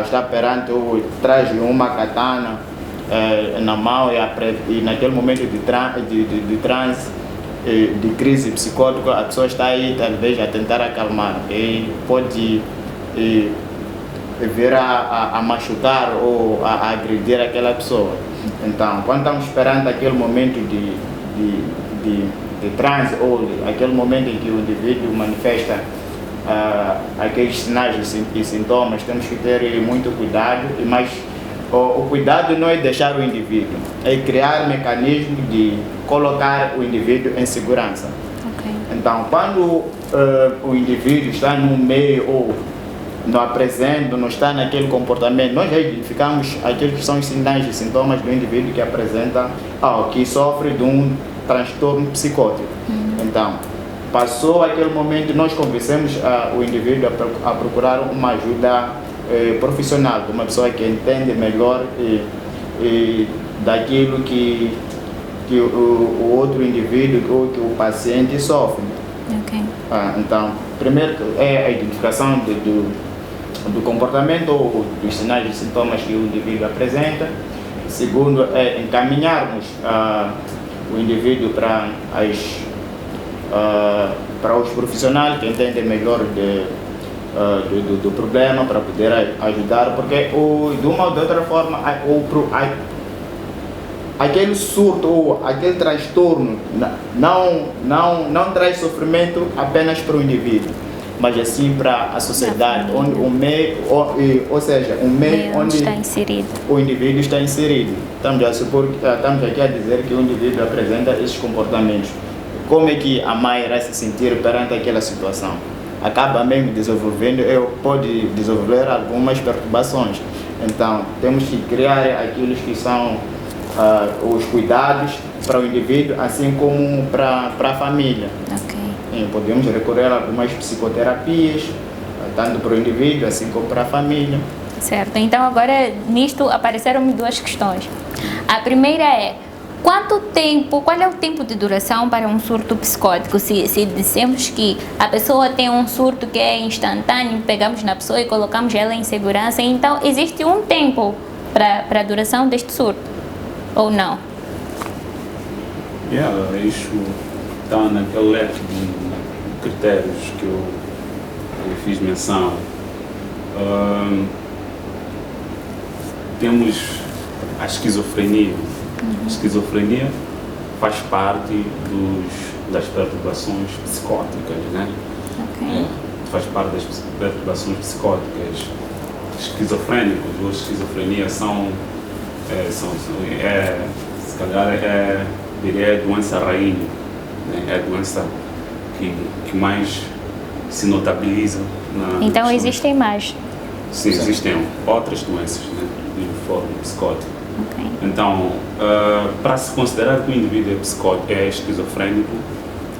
está perante ou traz uma katana na mão e naquele momento de transe, de crise psicótica, a pessoa está aí talvez a tentar acalmar e pode vir a machucar ou a agredir aquela pessoa. Então, quando estamos esperando aquele momento de transe ou aquele momento em que o indivíduo manifesta aqueles sinais e sintomas, temos que ter muito cuidado, mas o cuidado não é deixar o indivíduo, é criar mecanismos de colocar o indivíduo em segurança. Okay. Então, quando o indivíduo está no meio ou não apresenta, não está naquele comportamento, nós já identificamos aqueles que são os sinais e sintomas do indivíduo que apresenta, que sofre de um transtorno psicótico. Então, passou aquele momento, nós convencemos o indivíduo a procurar uma ajuda profissional, de uma pessoa que entende melhor daquilo que o outro indivíduo ou que o paciente sofre. Okay. Então, primeiro é a identificação do comportamento ou dos sinais e sintomas que o indivíduo apresenta. Segundo, é encaminharmos o indivíduo para os profissionais que entendem melhor do problema, para poder ajudar, porque de uma ou de outra forma aquele surto ou aquele transtorno não traz sofrimento apenas para o indivíduo, mas assim para a sociedade, onde o meio, ou seja, o meio onde está inserido. O indivíduo está inserido. Estamos aqui a dizer que o indivíduo apresenta esses comportamentos. Como é que a mãe irá se sentir perante aquela situação? Acaba mesmo pode desenvolver algumas perturbações. Então, temos que criar aqueles que são os cuidados para o indivíduo, assim como para a família. Okay. E podemos recorrer a algumas psicoterapias, tanto para o indivíduo, assim como para a família. Certo. Então, agora, nisto apareceram duas questões. A primeira é: qual é o tempo de duração para um surto psicótico? Se dissemos que a pessoa tem um surto que é instantâneo, pegamos na pessoa e colocamos ela em segurança, então existe um tempo para a duração deste surto, ou não? Isso está naquele leque de critérios que eu fiz menção. temos a esquizofrenia. A esquizofrenia faz parte das perturbações psicóticas, né? Ok. Faz parte das perturbações psicóticas. Esquizofrênicos ou esquizofrenia se calhar diria doença rainha, né? É a doença que mais se notabiliza na Então questão. existem mais. Sim, existem outras doenças, né, de forma psicótica. Ok. Então, para se considerar que o indivíduo é esquizofrênico,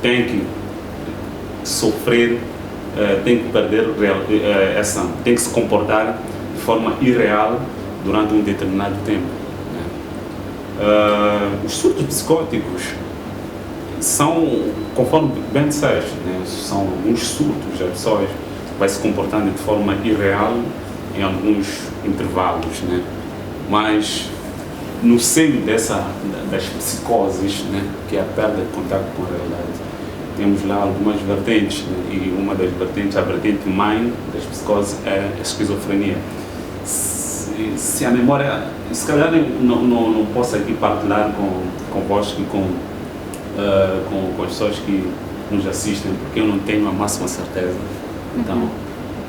tem que sofrer, tem que perder tem que se comportar de forma irreal durante um determinado tempo, né? Os surtos psicóticos são, conforme bem disseste, né, são alguns surtos, as pessoas vai se comportando de forma irreal em alguns intervalos, né? Mas no seio das psicoses, né, que é a perda de contato com a realidade, temos lá algumas vertentes, né? E uma das vertentes, a vertente mãe das psicoses é a esquizofrenia. Se a memória, se calhar não posso aqui partilhar convosco e com as pessoas que nos assistem, porque eu não tenho a máxima certeza. Então,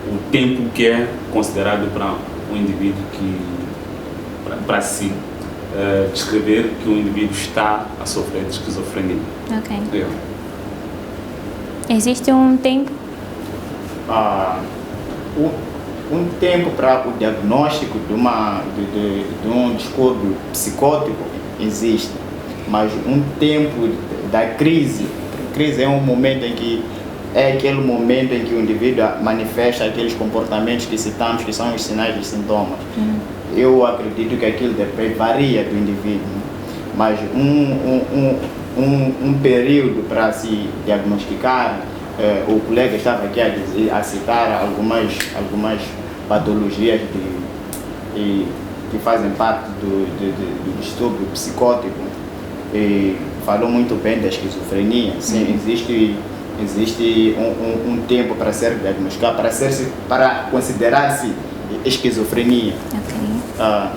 o tempo que é considerado para um indivíduo para si descrever que o indivíduo está a sofrer de esquizofrenia. Ok. Existe um tempo? Um tempo para o diagnóstico de um distúrbio psicótico existe, mas um tempo da crise é um momento em que é aquele momento em que o indivíduo manifesta aqueles comportamentos que citamos, que são os sinais e sintomas. Eu acredito que aquilo depois varia do indivíduo, mas um período para se diagnosticar, o colega estava aqui a citar algumas patologias que fazem parte do distúrbio psicótico, e falou muito bem da esquizofrenia. Sim, existe um tempo para ser diagnosticado, para considerar-se esquizofrenia. Ok.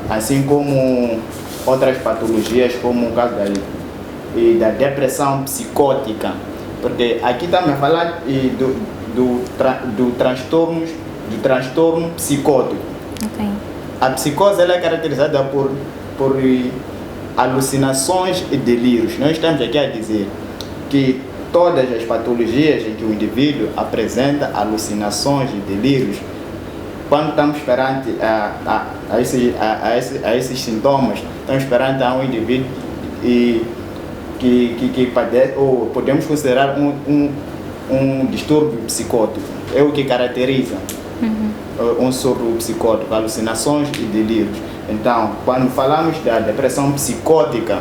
Assim como outras patologias, como o caso da depressão psicótica, porque aqui estamos a falar do transtorno psicótico. Ok. A psicose ela é caracterizada por alucinações e delírios. Nós estamos aqui a dizer que todas as patologias em que o indivíduo apresenta alucinações e delírios, quando estamos perante a esses sintomas, estamos perante a um indivíduo que padece, ou podemos considerar um distúrbio psicótico. É o que caracteriza um surto psicótico, alucinações e delírios. Então, quando falamos da depressão psicótica,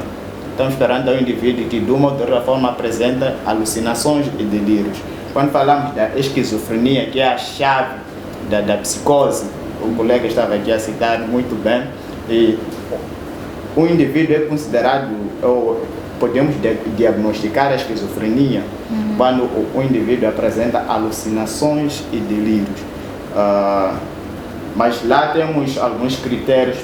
estamos perante um indivíduo que de uma ou outra forma apresenta alucinações e delírios. Quando falamos da esquizofrenia, que é a chave da psicose, o colega estava aqui a citar muito bem, e o indivíduo é considerado, ou podemos diagnosticar a esquizofrenia quando o indivíduo apresenta alucinações e delírios. Mas lá temos alguns critérios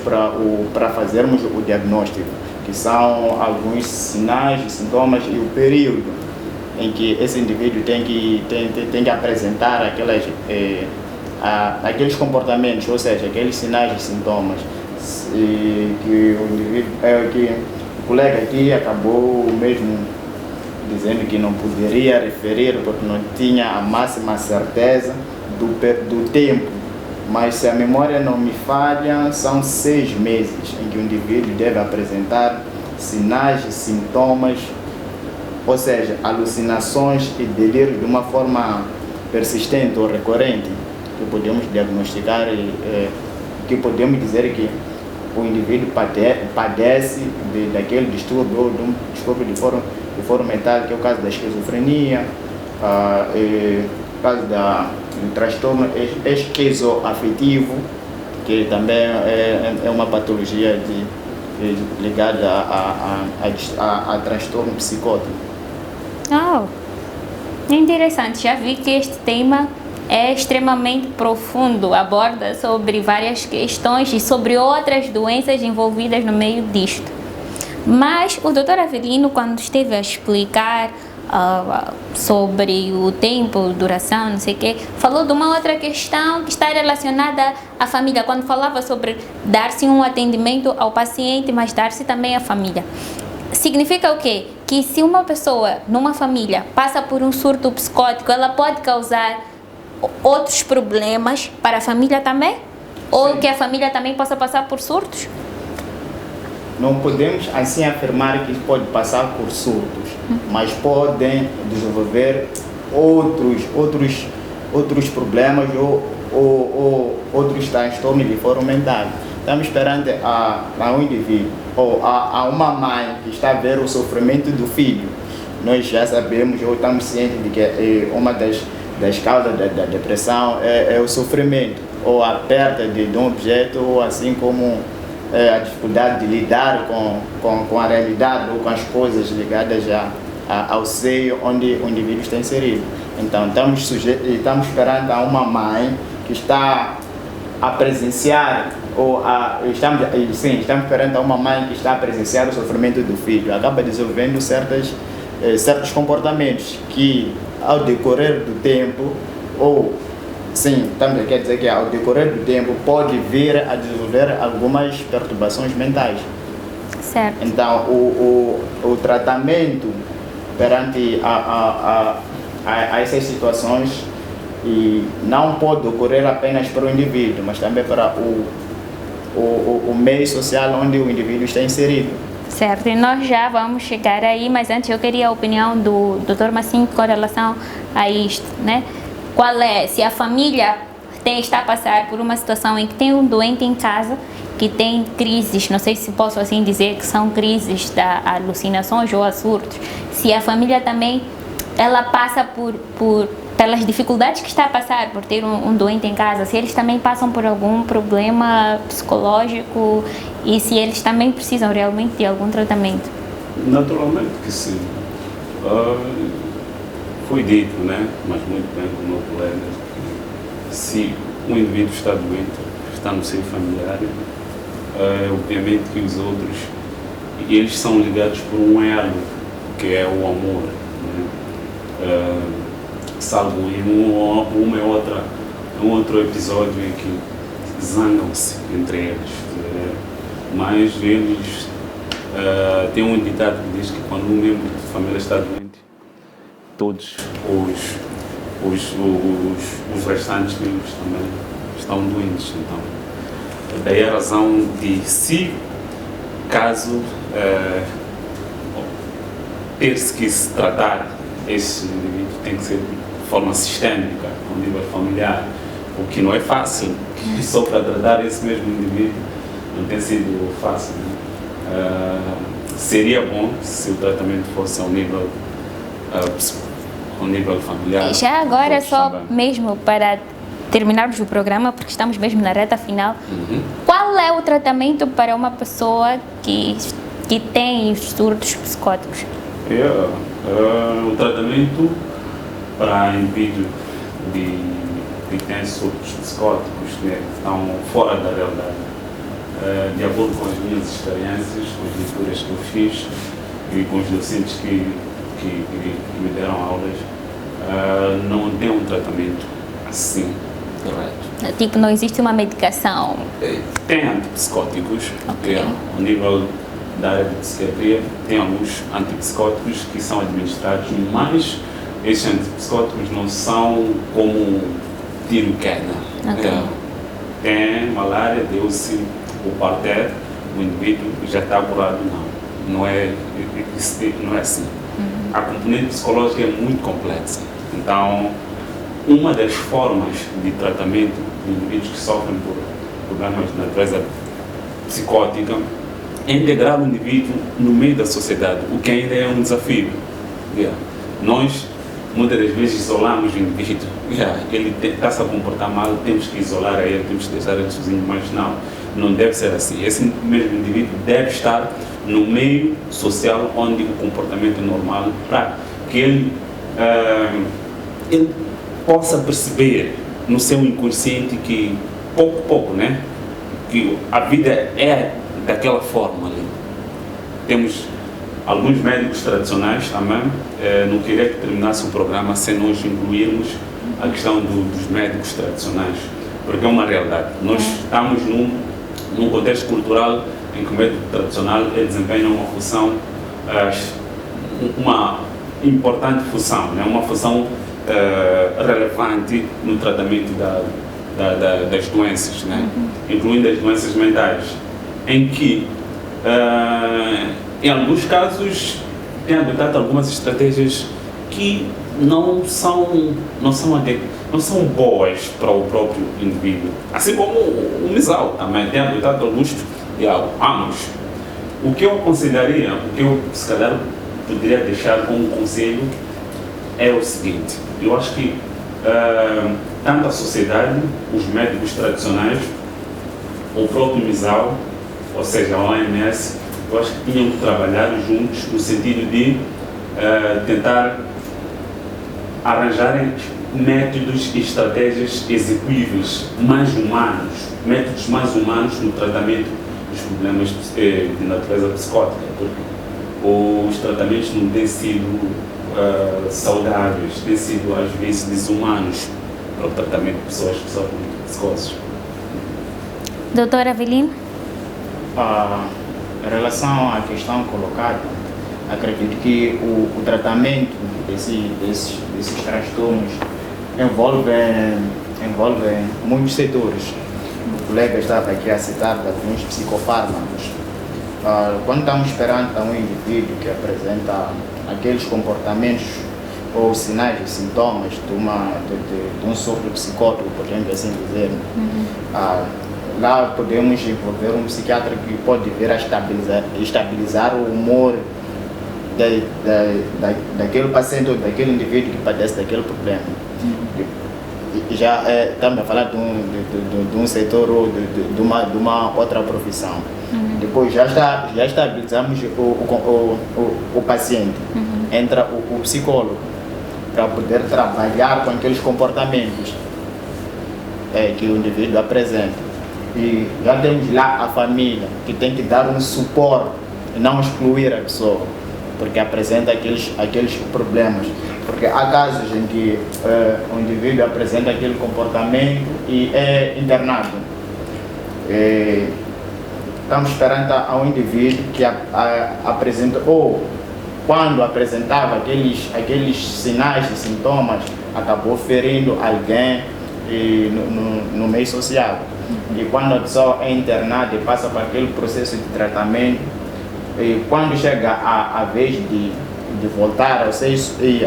para fazermos o diagnóstico, que são alguns sinais, sintomas e o período em que esse indivíduo tem que apresentar aqueles comportamentos, ou seja, aqueles sinais e sintomas que o colega aqui acabou mesmo dizendo que não poderia referir porque não tinha a máxima certeza do tempo. Mas se a memória não me falha, são 6 meses em que o indivíduo deve apresentar sinais e sintomas, ou seja, alucinações e delírios de uma forma persistente ou recorrente, que podemos diagnosticar, que podemos dizer que o indivíduo padece daquele distúrbio ou de um distúrbio de forma mental, que é o caso da esquizofrenia, o caso do transtorno esquizoafetivo, que também é uma patologia ligada a transtorno psicótico. Oh, é interessante. Já vi que este tema é extremamente profundo, aborda sobre várias questões e sobre outras doenças envolvidas no meio disto. Mas o Dr. Avelino, quando esteve a explicar sobre o tempo, duração, não sei o quê, falou de uma outra questão que está relacionada à família, quando falava sobre dar-se um atendimento ao paciente, mas dar-se também à família. Significa o quê? Que se uma pessoa numa família passa por um surto psicótico, ela pode causar outros problemas para a família também? Ou que a família também possa passar por surtos? Não podemos assim afirmar que pode passar por surtos, mas podem desenvolver outros problemas ou outros transtornos de forma mental. Estamos perante a um indivíduo ou a uma mãe que está a ver o sofrimento do filho. Nós já sabemos ou estamos cientes de que uma das causas da depressão é o sofrimento ou a perda de um objeto, ou assim como a dificuldade de lidar com a realidade ou com as coisas ligadas ao seio onde o indivíduo está inserido. Então estamos perante a uma mãe que está a presenciar estamos perante a uma mãe que está a presenciar o sofrimento do filho, acaba desenvolvendo certos comportamentos que ao decorrer do tempo quer dizer que ao decorrer do tempo pode vir a desenvolver algumas perturbações mentais. Certo. Então, o tratamento perante a essas situações não pode ocorrer apenas para o indivíduo, mas também para o meio social onde o indivíduo está inserido. Certo, e nós já vamos chegar aí, mas antes eu queria a opinião do Dr. Massinho com relação a isto, né? Qual é, se a família está a passar por uma situação em que tem um doente em casa, que tem crises, não sei se posso assim dizer que são crises de alucinações ou surtos, se a família também ela passa pelas dificuldades que está a passar por ter um doente em casa, se eles também passam por algum problema psicológico e se eles também precisam realmente de algum tratamento. Naturalmente que sim. Foi dito, né? Mas muito bem como meu colega, que se um indivíduo está doente, está no seio familiar, obviamente que os outros, eles são ligados por um elo, que é o amor, né? Salvo em um outro episódio em que zangam-se entre eles, mas eles têm um ditado que diz que quando um membro de família está doente, todos os restantes membros também estão doentes. Então, daí a razão de se caso ter-se que se tratar esse indivíduo, tem que ser de forma sistêmica, ao nível familiar, o que não é fácil. E só para tratar esse mesmo indivíduo não tem sido fácil, né? Seria bom se o tratamento fosse ao nível familiar. Já agora, só mesmo para terminarmos o programa, porque estamos mesmo na reta final, qual é o tratamento para uma pessoa que tem surtos psicóticos? O tratamento para indivíduos que têm surtos psicóticos, né, que estão fora da realidade, de acordo com as minhas experiências, com as leituras que eu fiz e com os docentes que me deram aulas, não tem um tratamento assim correto. Tipo, não existe uma medicação? Tem antipsicóticos, ao nível da área de psiquiatria, tem alguns antipsicóticos que são administrados, mas esses antipsicóticos não são como tiro-queda. Tem malária, deu-se o parter, o indivíduo já está curado, não é assim. A componente psicológica é muito complexa. Então, uma das formas de tratamento de indivíduos que sofrem por problemas de natureza psicótica é integrar o indivíduo no meio da sociedade, o que ainda é um desafio. Nós, muitas das vezes, isolamos o indivíduo. Ele está-se a comportar mal, temos que isolar ele, temos que deixar ele sozinho, mas não deve ser assim. Esse mesmo indivíduo deve estar no meio social onde o comportamento é normal, para que ele possa perceber no seu inconsciente que, pouco a pouco, né? Que a vida é daquela forma ali. Temos alguns médicos tradicionais também, não queria que terminasse o programa sem nós incluirmos a questão dos médicos tradicionais, porque é uma realidade. Nós estamos num contexto cultural em que o médico tradicional desempenha uma função, uma importante função, né? Uma função relevante no tratamento das doenças, né? Incluindo as doenças mentais, em que em alguns casos tem adotado algumas estratégias que não são boas para o próprio indivíduo, assim como o MISAL também tem adotado ambos. O que eu aconselharia, o que eu se calhar poderia deixar como conselho é o seguinte: eu acho que tanto a sociedade, os médicos tradicionais, o próprio MISAL, ou seja, a OMS, eu acho que tinham que trabalhar juntos no sentido de tentar arranjarem métodos e estratégias execuíveis, métodos mais humanos no tratamento dos problemas de natureza psicótica, porque os tratamentos não têm sido saudáveis, têm sido às vezes desumanos para o tratamento de pessoas que sofrem de psicoses. Doutora Avelino? Em relação à questão colocada, acredito que o tratamento desses transtornos envolve muitos setores. O colega estava aqui a citar alguns psicofármacos. Quando estamos perante um indivíduo que apresenta aqueles comportamentos ou sinais e sintomas de um surto psicótico, podemos assim dizer, lá podemos envolver um psiquiatra que pode vir a estabilizar o humor daquele paciente ou daquele indivíduo que padece daquele problema. Já estamos a falar de um setor ou de uma outra profissão. Depois já estabilizamos o paciente. Entra o psicólogo para poder trabalhar com aqueles comportamentos que o indivíduo apresenta. E já temos lá a família, que tem que dar um suporte e não excluir a pessoa, porque apresenta aqueles problemas. Porque há casos em que o indivíduo apresenta aquele comportamento e é internado. Estamos perante a um indivíduo que apresenta, ou quando apresentava aqueles sinais e sintomas, acabou ferindo alguém no meio social. E quando a pessoa é internada e passa por aquele processo de tratamento, e quando chega a vez de voltar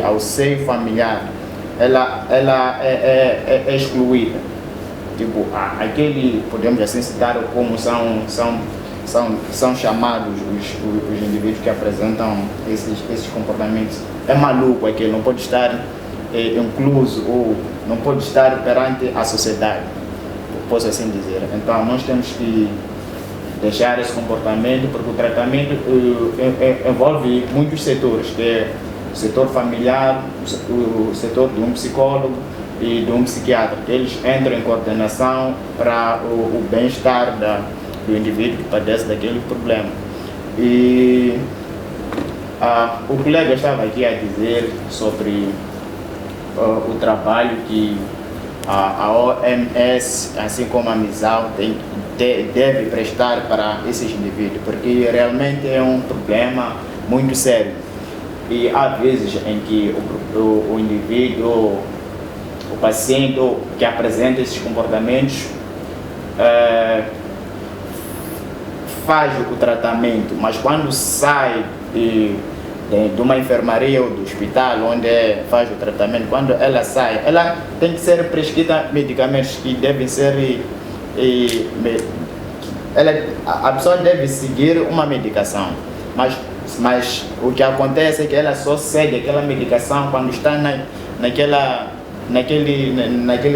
ao seio familiar, ela é excluída. Tipo, aquele, podemos assim citar como são chamados os indivíduos que apresentam esses comportamentos. É maluco aquele, não pode estar incluso ou não pode estar perante a sociedade, posso assim dizer. Então nós temos que deixar esse comportamento, porque o tratamento envolve muitos setores, que é o setor familiar, o setor de um psicólogo e de um psiquiatra, que eles entram em coordenação para o bem-estar do indivíduo que padece daquele problema. E o colega estava aqui a dizer sobre o trabalho que a OMS, assim como a MISAL, deve prestar para esses indivíduos, porque realmente é um problema muito sério. E há vezes em que o indivíduo, o paciente que apresenta esses comportamentos faz o tratamento, mas quando sai de uma enfermaria ou do hospital onde faz o tratamento, quando ela sai, ela tem que ser prescrita medicamentos que devem ser a pessoa deve seguir uma medicação, mas o que acontece é que ela só segue aquela medicação quando está naquele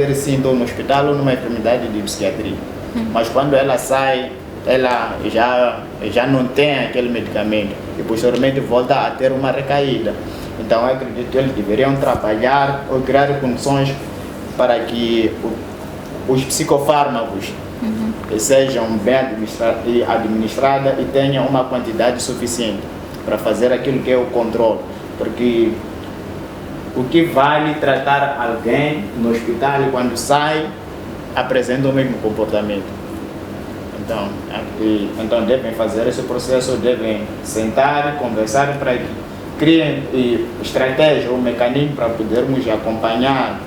recinto, ou no hospital ou numa enfermidade de psiquiatria. Mas quando ela sai, ela já não tem aquele medicamento e posteriormente volta a ter uma recaída. Então eu acredito que eles deveriam trabalhar ou criar condições para que os psicofármacos sejam bem administrados e tenham uma quantidade suficiente para fazer aquilo que é o controle. Porque o que vale tratar alguém no hospital e quando sai apresenta o mesmo comportamento. Então devem fazer esse processo, devem sentar, conversar para que criem estratégia ou mecanismo para podermos acompanhar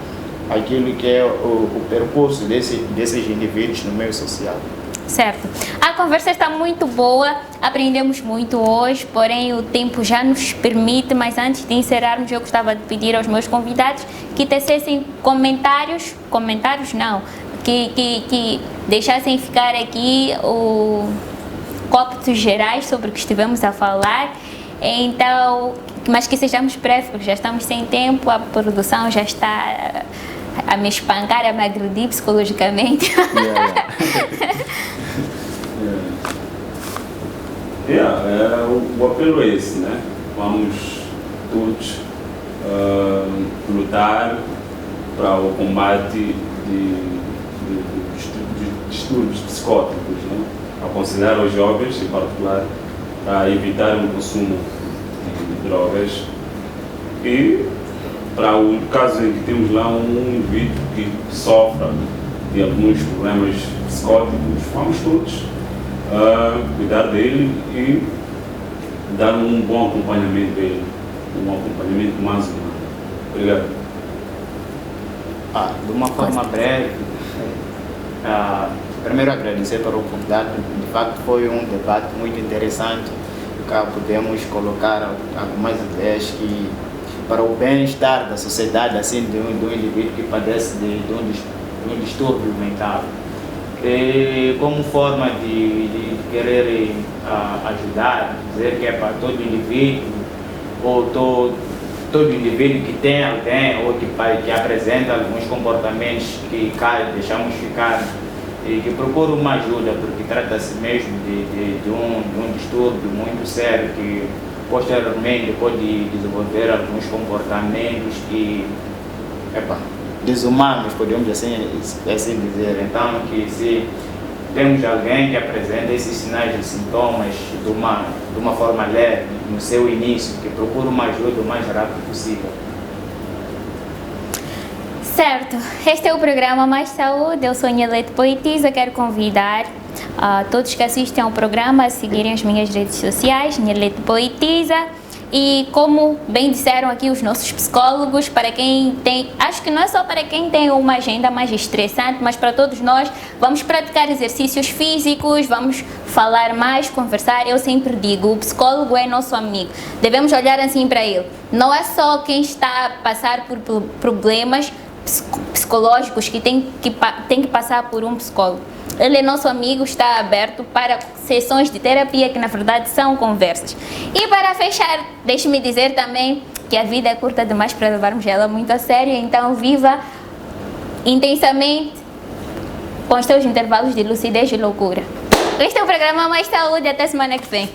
aquilo que é o percurso desses indivíduos no meio social. Certo. A conversa está muito boa, aprendemos muito hoje, porém o tempo já nos permite, mas antes de encerrarmos eu gostava de pedir aos meus convidados que tecessem comentários não, que deixassem ficar aqui o cópitos gerais sobre o que estivemos a falar, então, mas que sejamos breves, porque já estamos sem tempo, a produção já está a me espancar, a me agredir psicologicamente. O apelo é esse, né? Vamos todos lutar para o combate de distúrbios psicóticos, né? Aconselhar os jovens, em particular, para evitar o consumo de drogas e para o caso em que temos lá um indivíduo que sofre de alguns problemas psicóticos, vamos todos cuidar dele e dar um bom acompanhamento a ele, um acompanhamento mais humano. Obrigado. De uma forma breve, primeiro agradecer pela oportunidade. De facto foi um debate muito interessante. Cá podemos colocar algumas ideias que para o bem-estar da sociedade, assim, de um indivíduo que padece de um distúrbio mental. E como forma de querer ajudar, dizer que é para todo indivíduo, ou todo indivíduo que tem alguém, ou que apresenta alguns comportamentos que deixamos ficar, e que procura uma ajuda, porque trata-se mesmo de um distúrbio muito sério que posteriormente pode desenvolver alguns comportamentos que desumanos, podemos assim dizer. Então, que se temos alguém que apresenta esses sinais e sintomas de uma forma leve, no seu início, que procura uma ajuda o mais rápido possível. Certo, este é o programa Mais Saúde, eu sou Nhelete Poetisa, quero convidar todos que assistem ao programa a seguirem as minhas redes sociais, Nhelete Poetisa, e como bem disseram aqui os nossos psicólogos, para quem tem, acho que não é só para quem tem uma agenda mais estressante, mas para todos nós, vamos praticar exercícios físicos, vamos falar mais, conversar. Eu sempre digo, o psicólogo é nosso amigo, devemos olhar assim para ele, não é só quem está a passar por problemas psicológicos que tem que passar por um psicólogo. Ele é nosso amigo, está aberto para sessões de terapia que na verdade são conversas. E para fechar, deixe-me dizer também que a vida é curta demais para levarmos ela muito a sério, então viva intensamente com os seus intervalos de lucidez e loucura. Este é o programa Mais Saúde, até semana que vem.